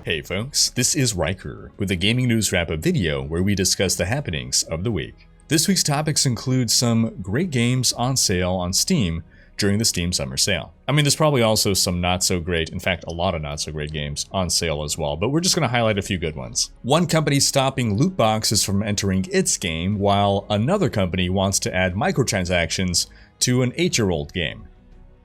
Hey folks, this is Rhykker with a gaming news wrap-up video where we discuss the happenings of the week. This week's topics include some great games on sale on Steam during the Steam Summer Sale. I mean, there's probably also some not so great, in fact a lot of not so great games on sale as well, but we're just going to highlight a few good ones. One company stopping loot boxes from entering its game, while another company wants to add microtransactions to an 8-year-old game.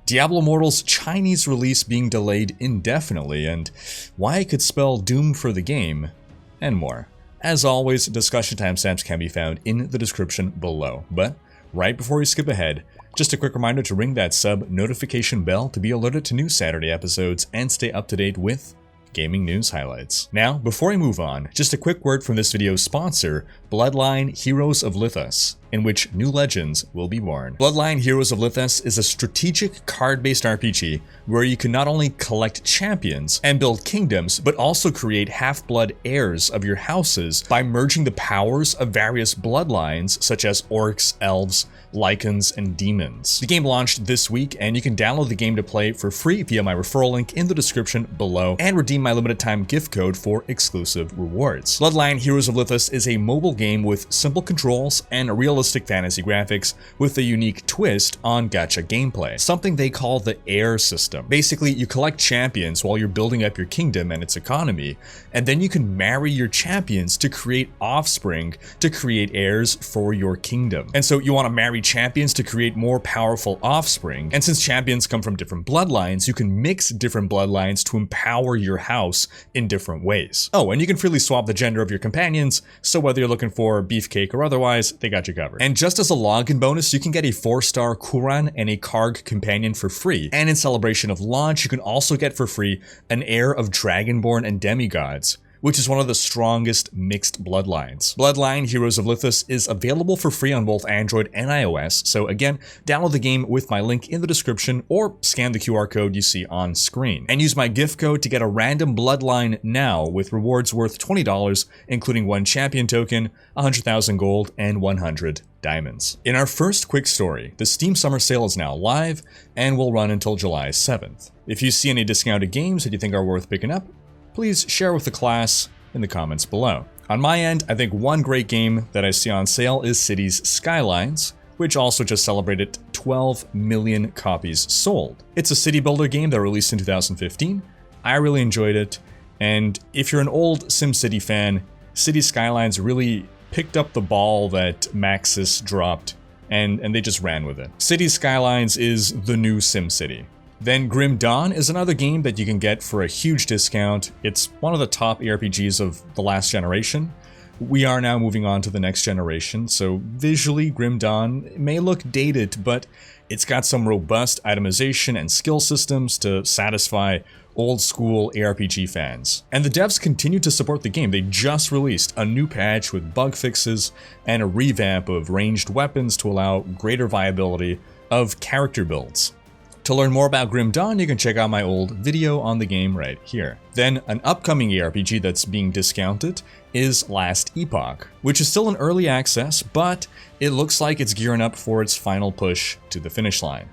Diablo Immortal's Chinese release being delayed indefinitely, and why it could spell doom for the game, and more. As always, discussion timestamps can be found in the description below. But right before we skip ahead, just a quick reminder to ring that sub notification bell to be alerted to new Saturday episodes and stay up to date with gaming news highlights. Now, before I move on, just a quick word from this video's sponsor, Bloodline Heroes of Lithos, in which new legends will be born. Bloodline Heroes of Lithos is a strategic card-based RPG where you can not only collect champions and build kingdoms, but also create half-blood heirs of your houses by merging the powers of various bloodlines such as orcs, elves, lycans, and demons. The game launched this week, and you can download the game to play for free via my referral link in the description below and redeem my limited time gift code for exclusive rewards. Bloodline Heroes of Lithos is a mobile game with simple controls and realistic fantasy graphics with a unique twist on gacha gameplay, something they call the heir system. Basically, you collect champions while you're building up your kingdom and its economy, and then you can marry your champions to create offspring to create heirs for your kingdom. And so you want to marry champions to create more powerful offspring, and since champions come from different bloodlines, you can mix different bloodlines to empower your house in different ways. Oh, and you can freely swap the gender of your companions, so whether you're looking for beefcake or otherwise, they got you covered. And just as a login bonus, you can get a 4-star Kuran and a Karg companion for free. And in celebration of launch, you can also get for free an heir of Dragonborn and Demigods, which is one of the strongest mixed bloodlines. Bloodline Heroes of Lithos is available for free on both Android and iOS, so again, download the game with my link in the description or scan the QR code you see on screen. And use my gift code to get a random bloodline now with rewards worth $20, including 1 champion token, 100,000 gold, and 100 diamonds. In our first quick story, the Steam Summer Sale is now live and will run until July 7th. If you see any discounted games that you think are worth picking up, please share with the class in the comments below. On my end, I think one great game that I see on sale is Cities Skylines, which also just celebrated 12 million copies sold. It's a city builder game that released in 2015. I really enjoyed it, and if you're an old SimCity fan, Cities Skylines really picked up the ball that Maxis dropped, and they just ran with it. Cities Skylines is the new SimCity. Then Grim Dawn is another game that you can get for a huge discount. It's one of the top ARPGs of the last generation. We are now moving on to the next generation, so visually Grim Dawn may look dated, but it's got some robust itemization and skill systems to satisfy old school ARPG fans. And the devs continue to support the game. They just released a new patch with bug fixes and a revamp of ranged weapons to allow greater viability of character builds. To learn more about Grim Dawn, you can check out my old video on the game right here. Then, an upcoming ARPG that's being discounted is Last Epoch, which is still in early access, but it looks like it's gearing up for its final push to the finish line.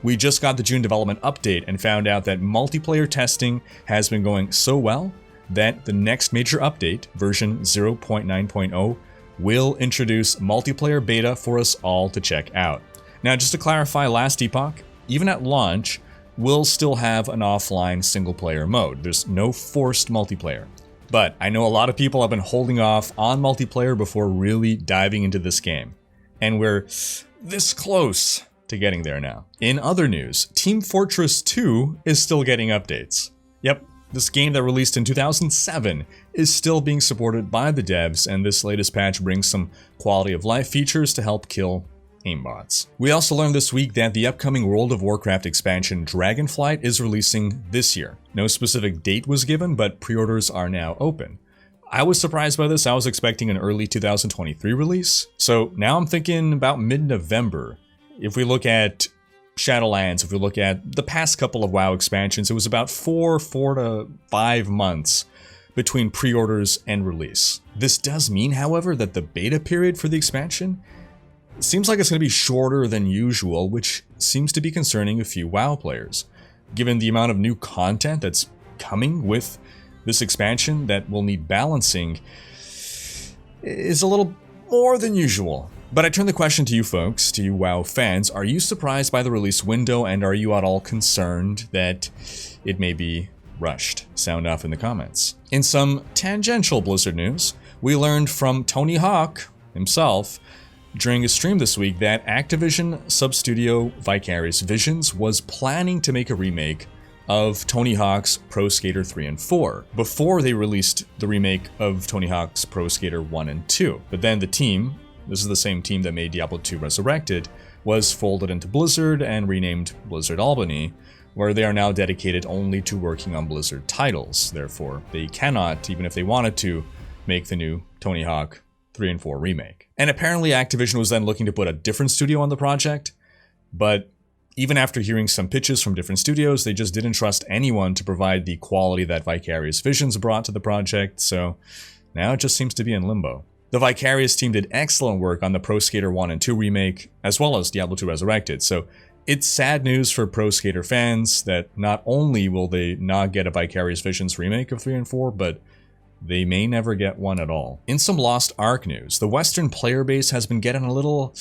We just got the June development update and found out that multiplayer testing has been going so well that the next major update, version 0.9.0, will introduce multiplayer beta for us all to check out. Now, just to clarify, Last Epoch, even at launch, will still have an offline single-player mode. There's no forced multiplayer. But I know a lot of people have been holding off on multiplayer before really diving into this game. And we're this close to getting there now. In other news, Team Fortress 2 is still getting updates. Yep, this game that released in 2007 is still being supported by the devs, and this latest patch brings some quality of life features to help kill aimbots. We also learned this week that the upcoming World of Warcraft expansion Dragonflight is releasing this year. No specific date was given, but pre-orders are now open. I was surprised by this. I was expecting an early 2023 release. So now I'm thinking about mid-November. If we look at Shadowlands, if we look at the past couple of WoW expansions, it was about 4 to 5 months between pre-orders and release. This does mean, however, that the beta period for the expansion seems like it's going to be shorter than usual, which seems to be concerning a few WoW players, given the amount of new content that's coming with This expansion that will need balancing is a little more than usual. But I turn the question to you folks, to you WoW fans. Are you surprised by the release window, and are you at all concerned that it may be rushed? Sound off in the comments. In some tangential Blizzard news, we learned from Tony Hawk himself during a stream this week that Activision sub-studio Vicarious Visions was planning to make a remake of Tony Hawk's Pro Skater 3 and 4 before they released the remake of Tony Hawk's Pro Skater 1 and 2. But then the team, this is the same team that made Diablo 2 Resurrected, was folded into Blizzard and renamed Blizzard Albany, where they are now dedicated only to working on Blizzard titles. Therefore, they cannot, even if they wanted to, make the new Tony Hawk 3 and 4 remake. And apparently Activision was then looking to put a different studio on the project, but even after hearing some pitches from different studios, they just didn't trust anyone to provide the quality that Vicarious Visions brought to the project, so now it just seems to be in limbo. The Vicarious team did excellent work on the Pro Skater 1 and 2 remake, as well as Diablo 2 Resurrected, so it's sad news for Pro Skater fans that not only will they not get a Vicarious Visions remake of 3 and 4, but they may never get one at all. In some Lost Ark news, the Western player base has been getting a little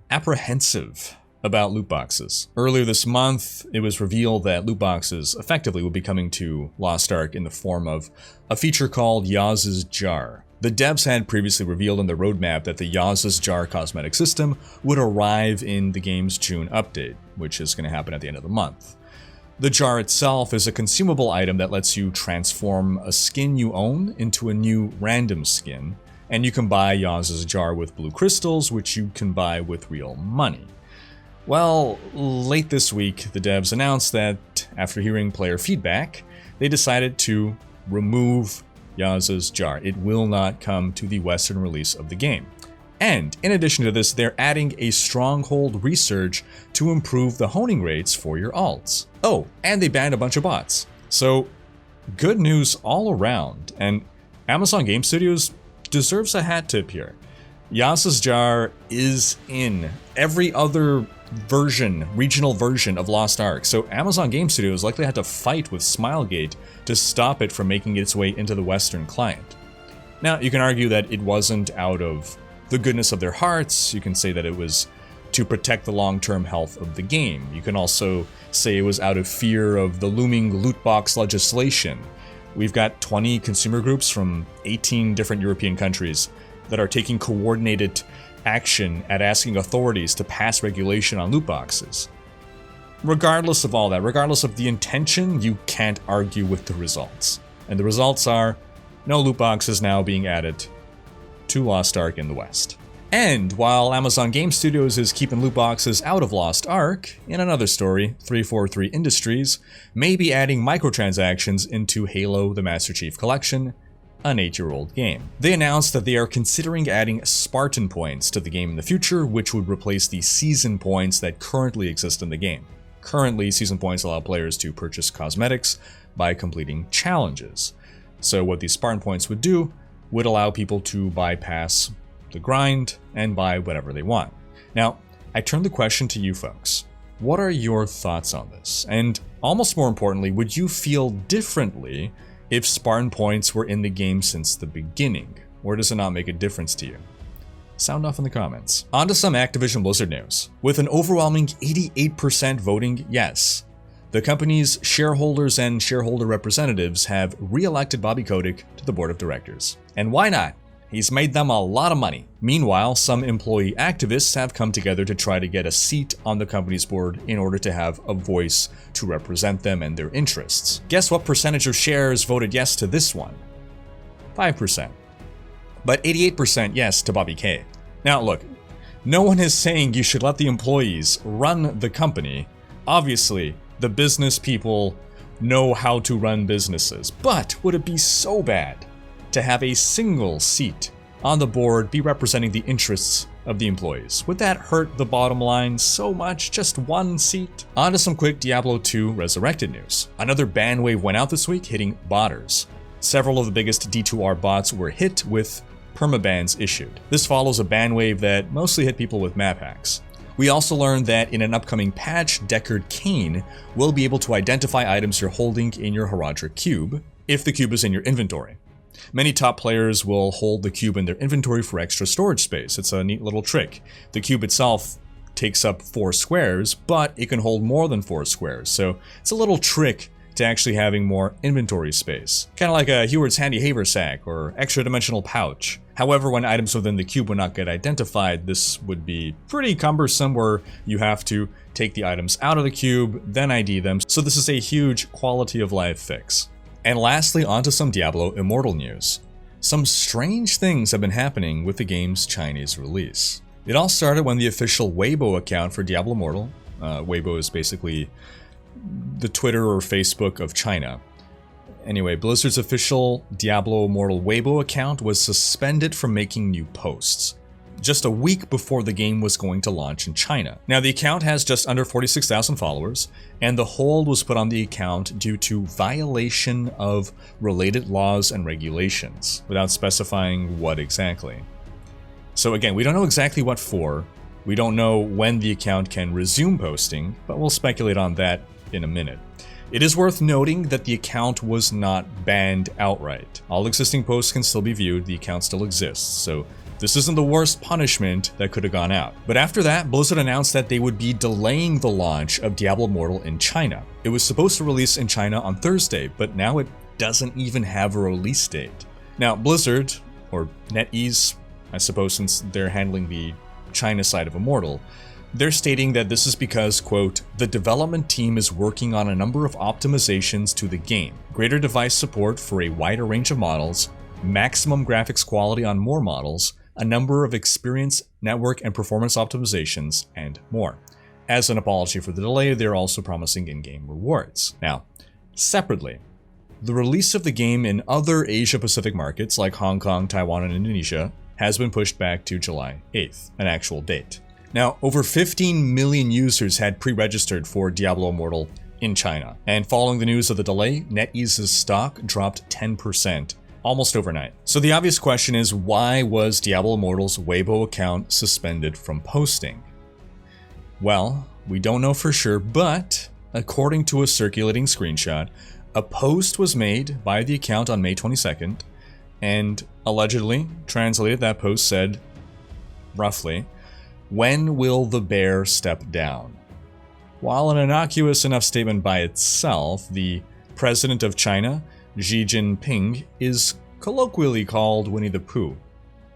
apprehensive about loot boxes. Earlier this month, it was revealed that loot boxes effectively will be coming to Lost Ark in the form of a feature called Yaz's Jar. The devs had previously revealed in the roadmap that the Yaz's Jar cosmetic system would arrive in the game's June update, which is going to happen at the end of the month. The jar itself is a consumable item that lets you transform a skin you own into a new random skin, and you can buy Yaz's Jar with blue crystals, which you can buy with real money. Well, late this week, the devs announced that, after hearing player feedback, they decided to remove Yaz's Jar. It will not come to the Western release of the game. And, in addition to this, they're adding a stronghold research to improve the honing rates for your alts. Oh, and they banned a bunch of bots. So, good news all around, and Amazon Game Studios deserves a hat tip here. Yaz's Jar is in every other regional version of Lost Ark, so Amazon Game Studios likely had to fight with Smilegate to stop it from making its way into the Western client. Now, you can argue that it wasn't out of the goodness of their hearts. You can say that it was to protect the long-term health of the game. You can also say it was out of fear of the looming loot box legislation. We've got 20 consumer groups from 18 different European countries that are taking coordinated action at asking authorities to pass regulation on loot boxes. Regardless of all that, regardless of the intention, you can't argue with the results. And the results are no loot boxes now being added to Lost Ark in the West. And while Amazon Game Studios is keeping loot boxes out of Lost Ark, in another story, 343 Industries may be adding microtransactions into Halo the Master Chief Collection, an 8-year-old game. They announced that they are considering adding Spartan points to the game in the future, which would replace the season points that currently exist in the game. Currently, season points allow players to purchase cosmetics by completing challenges. So what these Spartan points would do would allow people to bypass the grind and buy whatever they want. Now, I turn the question to you folks. What are your thoughts on this? And almost more importantly, would you feel differently if Spartan points were in the game since the beginning, or does it not make a difference to you? Sound off in the comments. On to some Activision Blizzard news. With an overwhelming 88% voting yes, the company's shareholders and shareholder representatives have re-elected Bobby Kotick to the board of directors. And why not? He's made them a lot of money. Meanwhile, some employee activists have come together to try to get a seat on the company's board in order to have a voice to represent them and their interests. Guess what percentage of shares voted yes to this one? 5%. But 88% yes to Bobby K. Now look, no one is saying you should let the employees run the company. Obviously, the business people know how to run businesses, but would it be so bad to have a single seat on the board be representing the interests of the employees? Would that hurt the bottom line so much? Just one seat? On to some quick Diablo 2 Resurrected news. Another ban wave went out this week, hitting botters. Several of the biggest D2R bots were hit with permabans issued. This follows a ban wave that mostly hit people with map hacks. We also learned that in an upcoming patch, Deckard Cain will be able to identify items you're holding in your Haradra cube if the cube is in your inventory. Many top players will hold the cube in their inventory for extra storage space. It's a neat little trick. The cube itself takes up 4 squares, but it can hold more than 4 squares, so it's a little trick to actually having more inventory space. Kind of like a Heward's handy haversack or extra dimensional pouch. However, when items within the cube would not get identified, this would be pretty cumbersome where you have to take the items out of the cube, then ID them, so this is a huge quality of life fix. And lastly, onto some Diablo Immortal news. Some strange things have been happening with the game's Chinese release. It all started when the official Weibo account for Diablo Immortal, Weibo is basically the Twitter or Facebook of China. Anyway, Blizzard's official Diablo Immortal Weibo account was suspended from making new posts, just a week before the game was going to launch in China. Now, the account has just under 46,000 followers, and the hold was put on the account due to violation of related laws and regulations, without specifying what exactly. So again, we don't know exactly what for, we don't know when the account can resume posting, but we'll speculate on that in a minute. It is worth noting that the account was not banned outright. All existing posts can still be viewed, the account still exists, so this isn't the worst punishment that could have gone out. But after that, Blizzard announced that they would be delaying the launch of Diablo Immortal in China. It was supposed to release in China on Thursday, but now it doesn't even have a release date. Now, Blizzard, or NetEase, I suppose since they're handling the China side of Immortal, they're stating that this is because, quote, the development team is working on a number of optimizations to the game, greater device support for a wider range of models, maximum graphics quality on more models, a number of experience, network, and performance optimizations, and more. As an apology for the delay, they're also promising in-game rewards. Now, separately, the release of the game in other Asia-Pacific markets like Hong Kong, Taiwan, and Indonesia has been pushed back to July 8th, an actual date. Now, over 15 million users had pre-registered for Diablo Immortal in China, and following the news of the delay, NetEase's stock dropped 10%, almost overnight. So the obvious question is, why was Diablo Immortal's Weibo account suspended from posting? Well, we don't know for sure, but according to a circulating screenshot, a post was made by the account on May 22nd, and allegedly, translated, that post said, roughly, "When will the bear step down?" While an innocuous enough statement by itself, the president of China, Xi Jinping, is colloquially called Winnie the Pooh,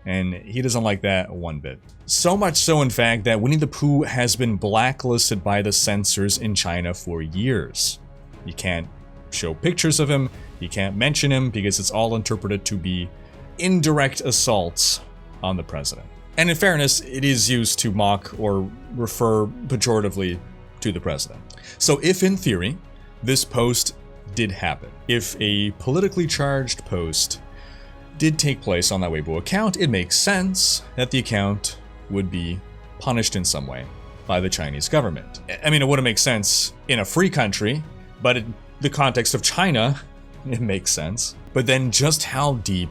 and he doesn't like that one bit. So much so, in fact, that Winnie the Pooh has been blacklisted by the censors in China for years. You can't show pictures of him, you can't mention him, because it's all interpreted to be indirect assaults on the president. And in fairness, it is used to mock or refer pejoratively to the president. So if in theory, this post did happen, if a politically charged post did take place on that Weibo account, it makes sense that the account would be punished in some way by the Chinese government. I mean, it wouldn't make sense in a free country, but in the context of China, it makes sense. But then just how deep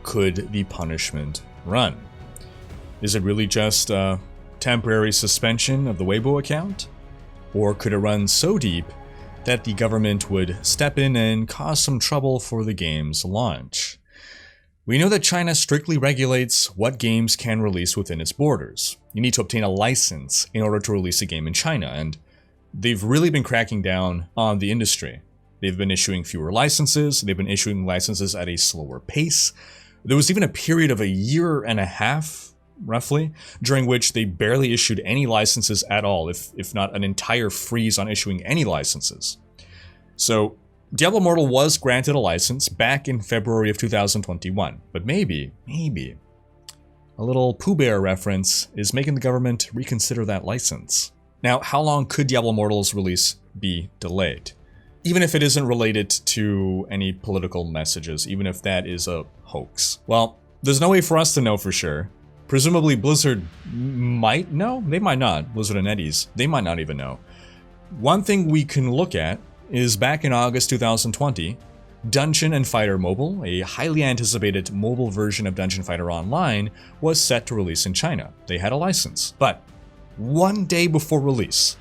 could the punishment run? Is it really just a temporary suspension of the Weibo account? Or could it run so deep that the government would step in and cause some trouble for the game's launch? We know that China strictly regulates what games can release within its borders. You need to obtain a license in order to release a game in China, and they've really been cracking down on the industry. They've been issuing fewer licenses, they've been issuing licenses at a slower pace. There was even a period of a year and a half, roughly, during which they barely issued any licenses at all, if not an entire freeze on issuing any licenses. So, Diablo Immortal was granted a license back in February of 2021, but maybe, a little Pooh Bear reference is making the government reconsider that license. Now, how long could Diablo Immortal's release be delayed? Even if it isn't related to any political messages, even if that is a hoax. Well, there's no way for us to know for sure. Presumably Blizzard might know, they might not. Blizzard and NetEase, they might not even know. One thing we can look at is back in August 2020, Dungeon & Fighter Mobile, a highly anticipated mobile version of Dungeon Fighter Online, was set to release in China. They had a license, but one day before release,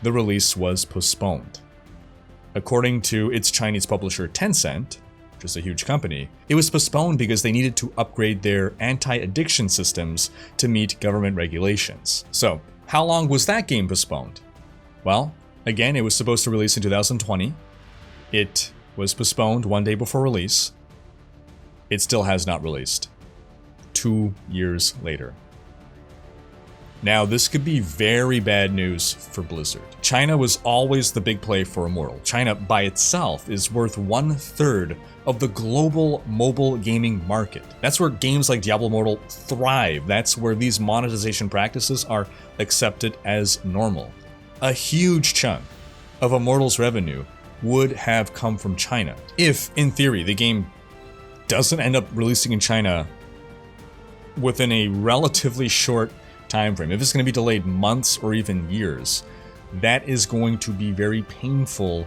the release was postponed. according to its Chinese publisher Tencent, which is a huge company, it was postponed because they needed to upgrade their anti-addiction systems to meet government regulations. So, how long was that game postponed? Well, again, it was supposed to release in 2020. It was postponed one day before release. It still has not released. 2 years later. Now, this could be very bad news for Blizzard. China was always the big play for Immortal. China by itself is worth 1/3 of the global mobile gaming market. That's where games like Diablo Immortal thrive. That's where these monetization practices are accepted as normal. A huge chunk of Immortal's revenue would have come from China. If, in theory, the game doesn't end up releasing in China within a relatively short time frame, if it's going to be delayed months or even years, that is going to be very painful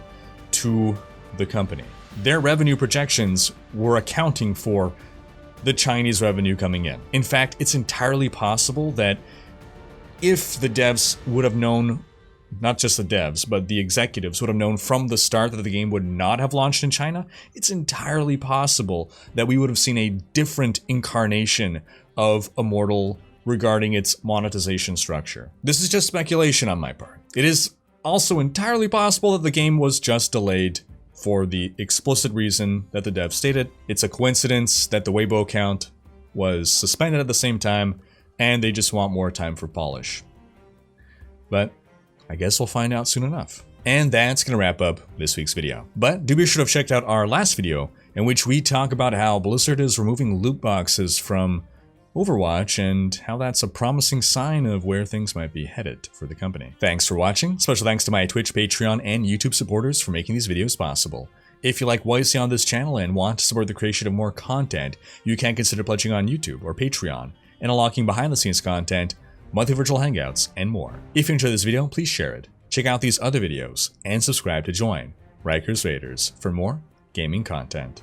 to the company. Their revenue projections were accounting for the Chinese revenue coming in. In fact, it's entirely possible that if the devs would have known, not just the devs, but the executives would have known from the start that the game would not have launched in China, it's entirely possible that we would have seen a different incarnation of Immortal regarding its monetization structure. This is just speculation on my part. It is also entirely possible that the game was just delayed for the explicit reason that the dev stated. It's a coincidence that the Weibo account was suspended at the same time, and they just want more time for polish. But I guess we'll find out soon enough. And that's gonna wrap up this week's video. But do be sure to have checked out our last video, in which we talk about how Blizzard is removing loot boxes from Overwatch and how that's a promising sign of where things might be headed for the company. Thanks for watching. Special thanks to my Twitch, Patreon, and YouTube supporters for making these videos possible. If you like what you see on this channel and want to support the creation of more content, you can consider pledging on YouTube or Patreon and unlocking behind-the-scenes content, monthly virtual hangouts, and more. If you enjoyed this video, please share it. Check out these other videos and subscribe to join Rhykkers Raiders for more gaming content.